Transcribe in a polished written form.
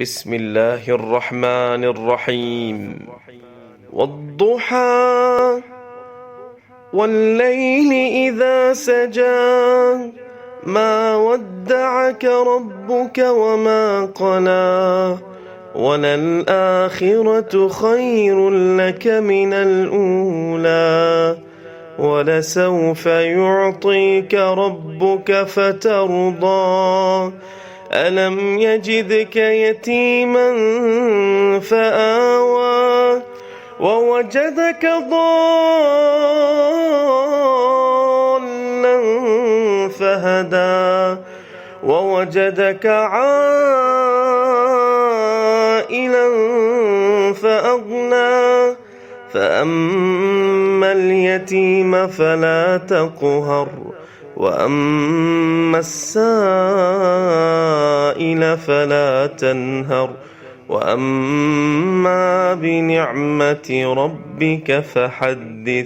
بسم الله الرحمن الرحيم والضحى والليل إذا سجى ما ودعك ربك وما قلى وللآخرة خير لك من الأولى ولسوف يعطيك ربك فترضى ألم يجدك يتيما فآوى ووجدك ضالا فهدى ووجدك عائلا فأغنى فأما اليتيم فلا تقهر وأما السائل فلا تنهر وأما بنعمة ربك فحدث.